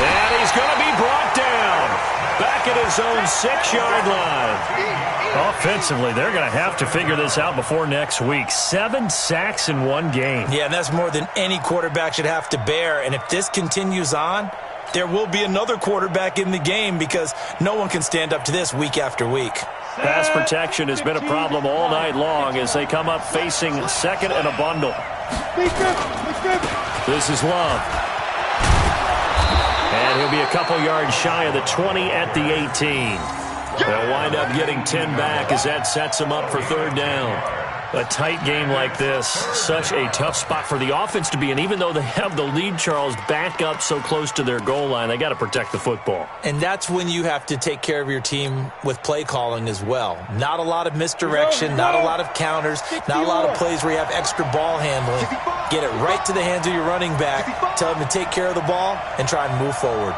And he's going to be brought down. Back at his own 6-yard line. Offensively, they're going to have to figure this out before next week. 7 sacks in one game. Yeah, and that's more than any quarterback should have to bear. And if this continues on, there will be another quarterback in the game because no one can stand up to this week after week. Pass protection has been a problem all night long as they come up facing second and a bundle. This is Love. And he'll be a couple yards shy of the 20 at the 18. They'll wind up getting 10 back as that sets them up for third down. A tight game like this, such a tough spot for the offense to be in. Even though they have the lead, Charles, back up so close to their goal line, they got to protect the football. And that's when you have to take care of your team with play calling as well. Not a lot of misdirection, not a lot of counters, not a lot of plays where you have extra ball handling. Get it right to the hands of your running back, tell him to take care of the ball, and try and move forward.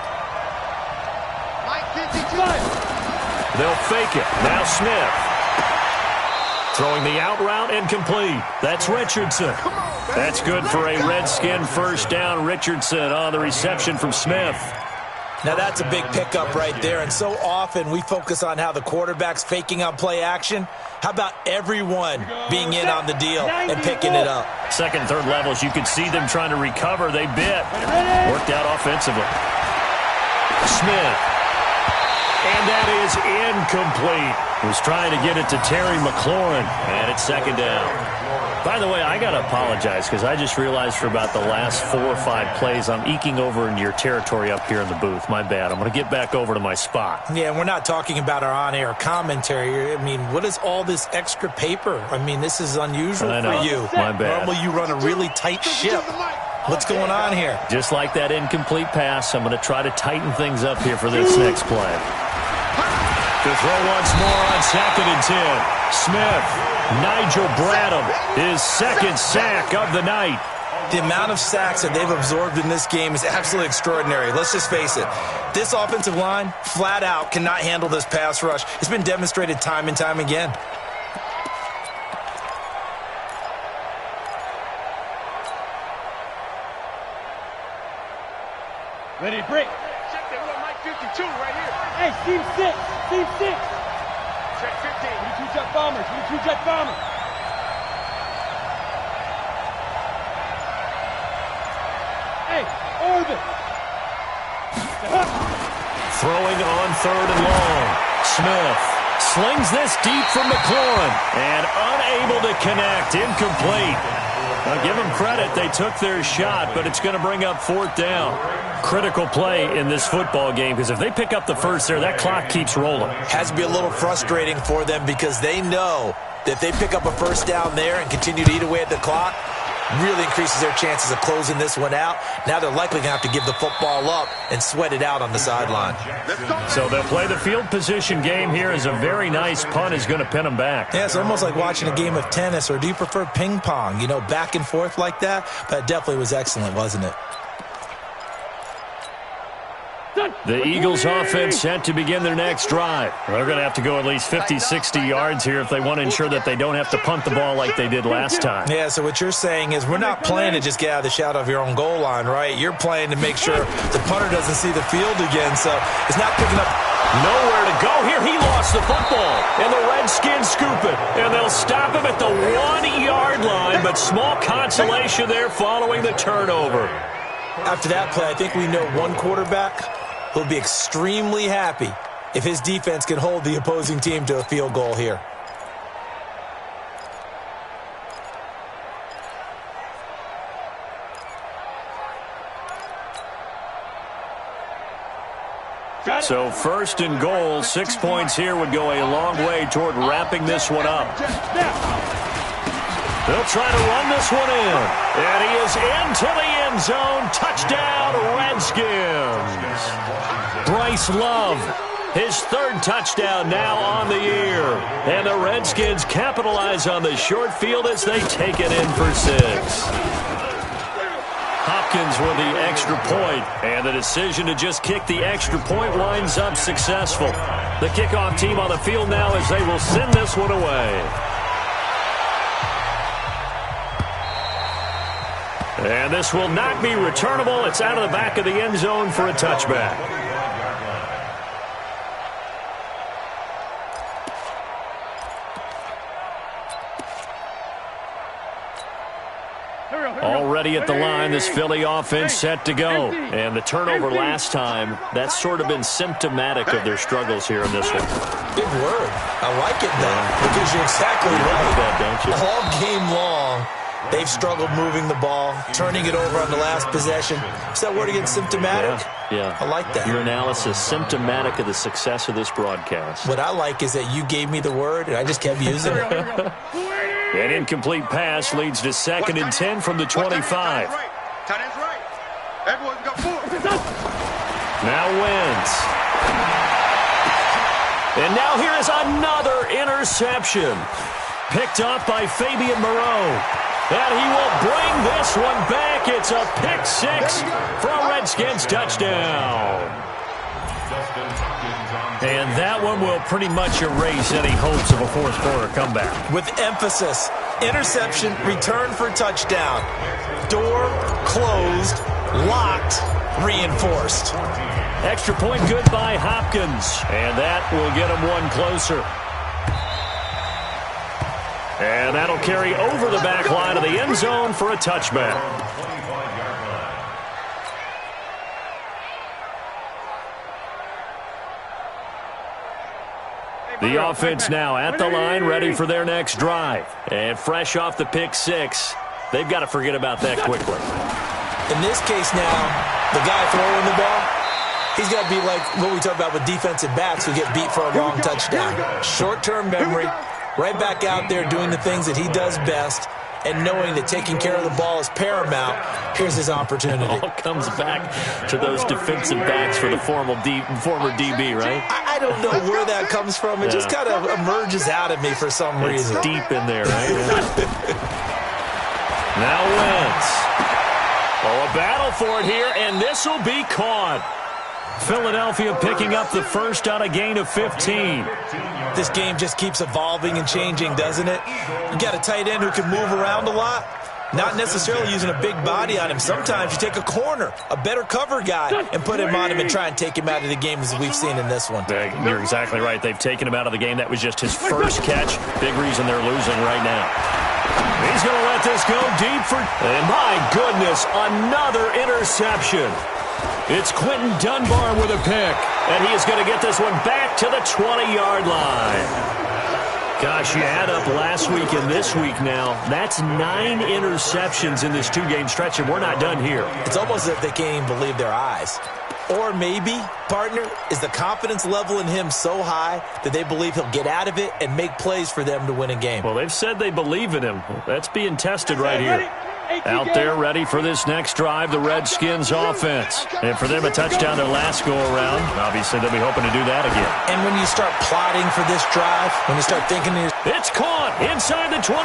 They'll fake it. Now Smith. Throwing the out route, incomplete. That's Richardson. That's good for a Redskin first down. Richardson on the reception from Smith. Now that's a big pickup right there, and so often we focus on how the quarterback's faking on play action. How about everyone being in on the deal and picking it up? Second, third levels, you could see them trying to recover. They bit. Worked out offensively. Smith. And that is incomplete. Was trying to get it to Terry McLaurin, and it's second down. By the way, I got to apologize because I just realized for about the last 4 or 5 plays, I'm eking over into your territory up here in the booth. My bad. I'm going to get back over to my spot. Yeah, we're not talking about our on-air commentary. I mean, what is all this extra paper? I mean, this is unusual for you. My bad. Normally you run a really tight ship. What's going on here? Just like that incomplete pass, I'm going to try to tighten things up here for this next play. To throw once more on 2nd and 10. Smith, Nigel Bradham, his second sack of the night. The amount of sacks that they've absorbed in this game is absolutely extraordinary. Let's just face it. This offensive line, flat out, cannot handle this pass rush. It's been demonstrated time and time again. Ready to break. Check that one, Mike 52 right here. Hey, team 6. Team 6. Check 15. We 2-jet bombers. We 2-jet bombers. Hey, orbit. Throwing on 3rd and long. Smith slings this deep from McLaurin and unable to connect. Incomplete. Now, give them credit. They took their shot, but it's going to bring up 4th down. Critical play in this football game because if they pick up the first there, that clock keeps rolling. Has to be a little frustrating for them because they know that if they pick up a first down there and continue to eat away at the clock, really increases their chances of closing this one out. Now they're likely going to have to give the football up and sweat it out on the sideline. So they'll play the field position game here as a very nice punt is going to pin them back. Yeah, it's almost like watching a game of tennis, or do you prefer ping pong? You know, back and forth like that? But it definitely was excellent, wasn't it? The Eagles offense set to begin their next drive. They're going to have to go at least 50, 60 yards here if they want to ensure that they don't have to punt the ball like they did last time. Yeah, so what you're saying is we're not playing to just get out of the shadow of your own goal line, right? You're playing to make sure the punter doesn't see the field again, so it's not picking up. Nowhere to go here. He lost the football, and the Redskins scoop it, and they'll stop him at the 1-yard line, but small consolation there following the turnover. After that play, I think we know one quarterback will be extremely happy if his defense can hold the opposing team to a field goal here. So 1st and goal, 6 points here would go a long way toward wrapping this one up. They'll try to run this one in. And he is into the end zone. Touchdown, Redskins. Bryce Love, his 3rd touchdown now on the year. And the Redskins capitalize on the short field as they take it in for 6. Hopkins with the extra point, and the decision to just kick the extra point winds up successful. The kickoff team on the field now as they will send this one away. And this will not be returnable. It's out of the back of the end zone for a touchback. Already at the line, this Philly offense set to go. And the turnover last time, that's sort of been symptomatic of their struggles here in this one. Big word. I like it, though, because you're exactly right. That, don't you? All game long, they've struggled moving the ball, turning it over on the last possession. Is that word again, symptomatic? Yeah. I like that. Your analysis, symptomatic of the success of this broadcast. What I like is that you gave me the word, and I just kept using it. An incomplete pass leads to 2nd and 10 from the 25. Tight end's right. Everyone's got 4. Now Wentz. And now here is another interception. Picked up by Fabian Moreau. And he will bring this one back. It's a pick 6 for a Redskins touchdown. Justin Hopkins And that one will pretty much erase any hopes of a fourth quarter comeback. With emphasis, interception, return for touchdown. Door closed, locked, reinforced. Extra point good by Hopkins. And that will get him one closer. And that'll carry over the back line of the end zone for a touchback. The offense now at the line, ready for their next drive. And fresh off the pick six, they've got to forget about that quickly. In this case now, the guy throwing the ball, he's got to be like what we talk about with defensive backs who get beat for a long touchdown. Short-term memory, right back out there doing the things that he does best, and knowing that taking care of the ball is paramount. Here's his opportunity. It all comes back to those defensive backs for the former DB, right? I don't know where that comes from. It just kind of emerges out of me for some reason. It's deep in there, right? Now Wentz. Oh, a battle for it here, and this will be caught. Philadelphia picking up the first on a gain of 15. This game just keeps evolving and changing, doesn't it? You got a tight end who can move around a lot, not necessarily using a big body on him. Sometimes you take a corner, a better cover guy, and put him on him and try and take him out of the game as we've seen in this one. You're exactly right. They've taken him out of the game. That was just his first catch. Big reason they're losing right now. He's going to let this go deep for... And my goodness, another interception. It's Quentin Dunbar with a pick, and he is going to get this one back to the 20-yard line. Gosh, you add up last week and this week now, that's 9 interceptions in this two-game stretch, and we're not done here. It's almost as if they can't even believe their eyes. Or maybe, partner, is the confidence level in him so high that they believe he'll get out of it and make plays for them to win a game. Well, they've said they believe in him. That's being tested right here. Out there ready for this next drive, the Redskins offense. And for them, a touchdown their last go-around. Obviously, they'll be hoping to do that again. And when you start plotting for this drive, when you start thinking... It's caught inside the 25.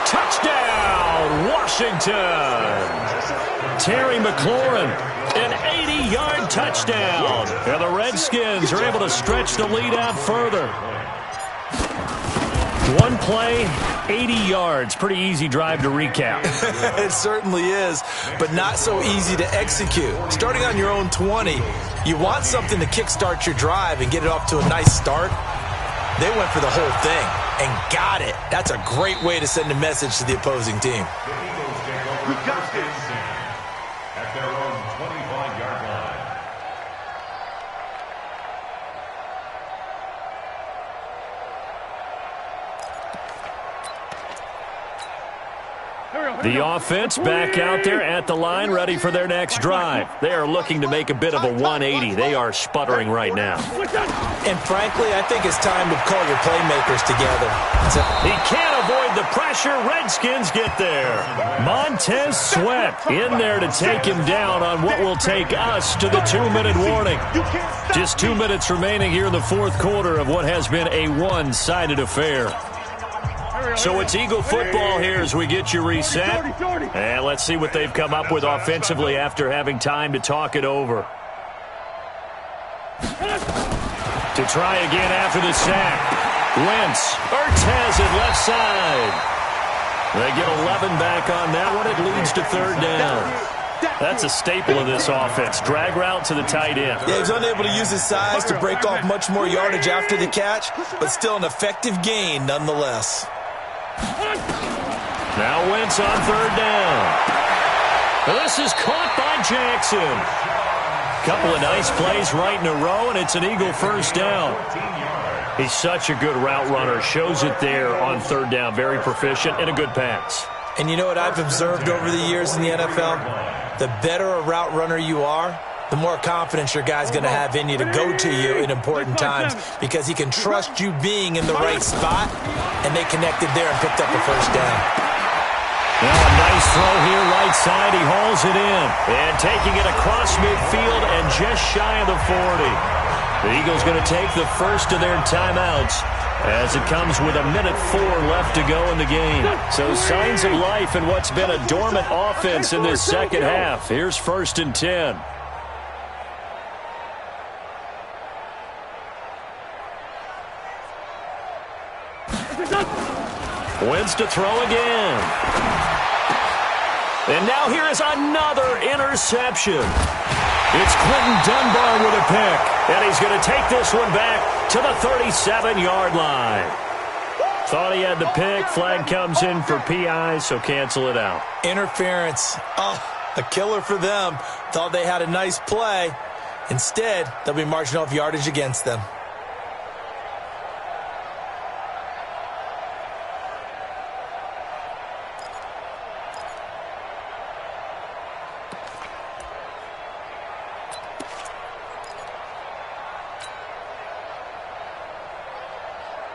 Touchdown, Washington. Terry McLaurin, an 80-yard touchdown. And the Redskins are able to stretch the lead out further. One play, 80 yards. Pretty easy drive to recap. It certainly is, but not so easy to execute. Starting on your own 20, you want something to kickstart your drive and get it off to a nice start. They went for the whole thing and got it. That's a great way to send a message to the opposing team. We got this at their own 25-yard line. The offense back out there at the line, ready for their next drive. They are looking to make a bit of a 180. They are sputtering right now. And frankly, I think it's time to call your playmakers together. He can't avoid the pressure. Redskins get there. Montez Sweat in there to take him down on what will take us to the 2-minute warning. Just 2 minutes remaining here in the fourth quarter of what has been a one-sided affair. So it's Eagle football here as we get you reset. And let's see what they've come up with offensively after having time to talk it over. To try again after the sack. Wentz. Ertz has it left side. They get 11 back on that one. It leads to third down. That's a staple of this offense. Drag route to the tight end. Yeah, he's unable to use his size to break off much more yardage after the catch, but still an effective gain nonetheless. Now Wentz on third down. This is caught by Jackson. Couple of nice plays right in a row, and it's an Eagle first down. He's such a good route runner. Shows it there on third down. Very proficient and a good pass. And you know what I've observed over the years in the NFL? The better a route runner you are, the more confidence your guy's going to have in you to go to you in important times because he can trust you being in the right spot, and they connected there and picked up a first down. Now a nice throw here, right side. He hauls it in. And taking it across midfield and just shy of the 40. The Eagles going to take the first of their timeouts as it comes with 1:04 left to go in the game. So signs of life in what's been a dormant offense in this second half. Here's 1st and 10. Wentz to throw again. And now here is another interception. It's Clinton Dunbar with a pick. And he's going to take this one back to the 37-yard line. Thought he had the pick. Flag comes in for PI, so cancel it out. Interference. Oh, a killer for them. Thought they had a nice play. Instead, they'll be marching off yardage against them.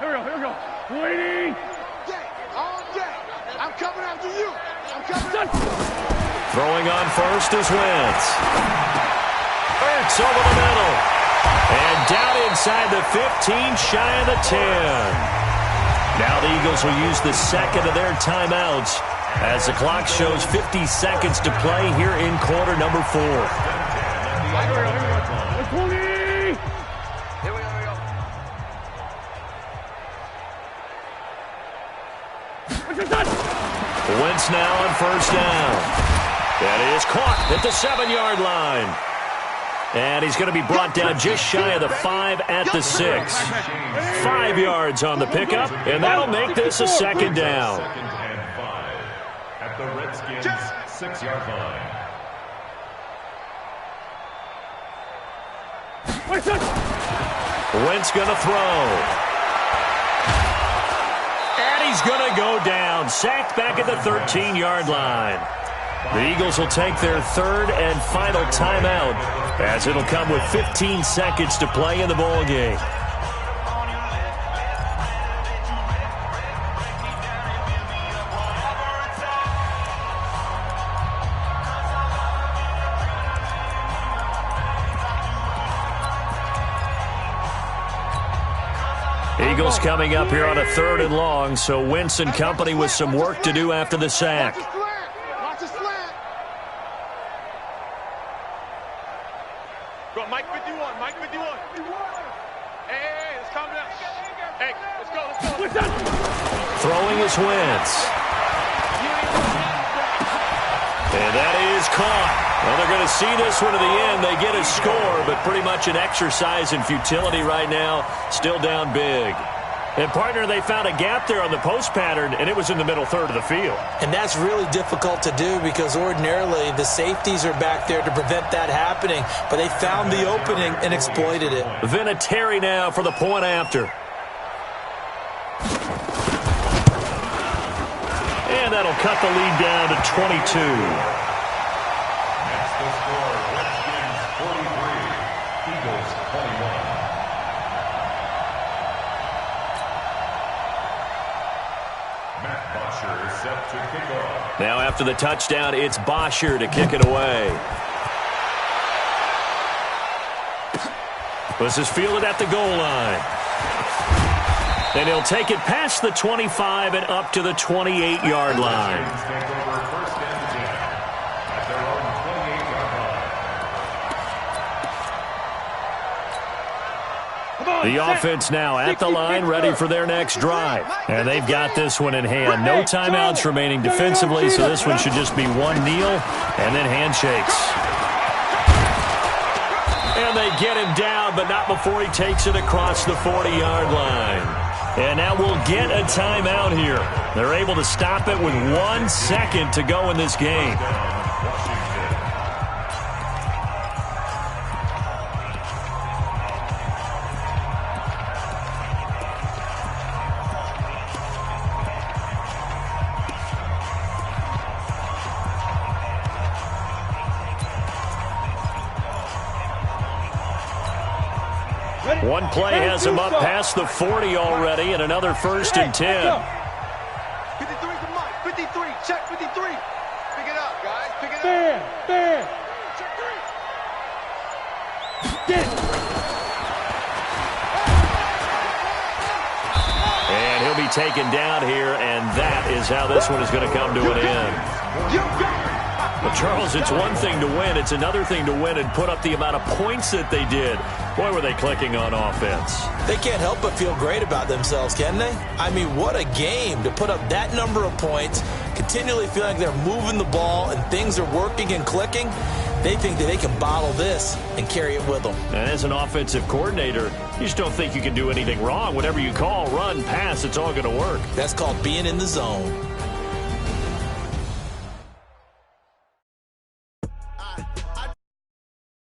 Here we go. Waiting. All day. I'm coming after you. I'm coming. Throwing on first is Wentz. Hurts over the middle. And down inside the 15, shy of the 10. Now the Eagles will use the second of their timeouts as the clock shows 50 seconds to play here in quarter number 4. Here we go. Wentz now on first down. That is caught at the 7-yard line. And he's going to be brought down just shy of the 5 at the 6. 5 yards on the pickup, and that'll make this a second down. Second and 5 at the Redskins' 6-yard line. Wentz going to throw. And he's going to go down. Sacked back at the 13-yard line. The Eagles will take their third and final timeout as it'll come with 15 seconds to play in the ball game. Eagles coming up here on a 3rd and long, so Wentz and company with some work to do after the sack. Watch the slant. Go, Mike 51. Hey, it's coming up. Hey, let's go. Throwing is Wentz. And that is caught. Well, they're going to see this one to the end. They get a score, but pretty much an exercise in futility right now. Still down big. And, partner, they found a gap there on the post pattern, and it was in the middle third of the field. And that's really difficult to do because ordinarily the safeties are back there to prevent that happening. But they found the opening and exploited it. Vinatieri now for the point after. And that'll cut the lead down to 22. That's the score. Redskins 43, Eagles 21. Matt Bosher is set to kick off. Now after the touchdown, it's Bosher to kick it away. This is fielded at the goal line. And he'll take it past the 25 and up to the 28-yard line. Take over first and 10 at their own 28-yard line. The offense now at the line, ready for their next drive. And they've got this one in hand. No timeouts remaining defensively, so this one should just be one kneel and then handshakes. And they get him down, but not before he takes it across the 40-yard line. And now we'll get a timeout here. They're able to stop it with 1 second to go in this game. One play has him up past the 40 already, and another 1st and 10. 53 to Mike. 53. Check 53. Pick it up, guys. Pick it up. There. Check 3. Get it. And he'll be taken down here, and that is how this one is going to come to an end. But, Charles, it's one thing to win. It's another thing to win and put up the amount of points that they did. Boy, were they clicking on offense. They can't help but feel great about themselves, can they? I mean, what a game to put up that number of points, continually feel like they're moving the ball and things are working and clicking. They think that they can bottle this and carry it with them. And as an offensive coordinator, you just don't think you can do anything wrong. Whatever you call, run, pass, it's all going to work. That's called being in the zone. I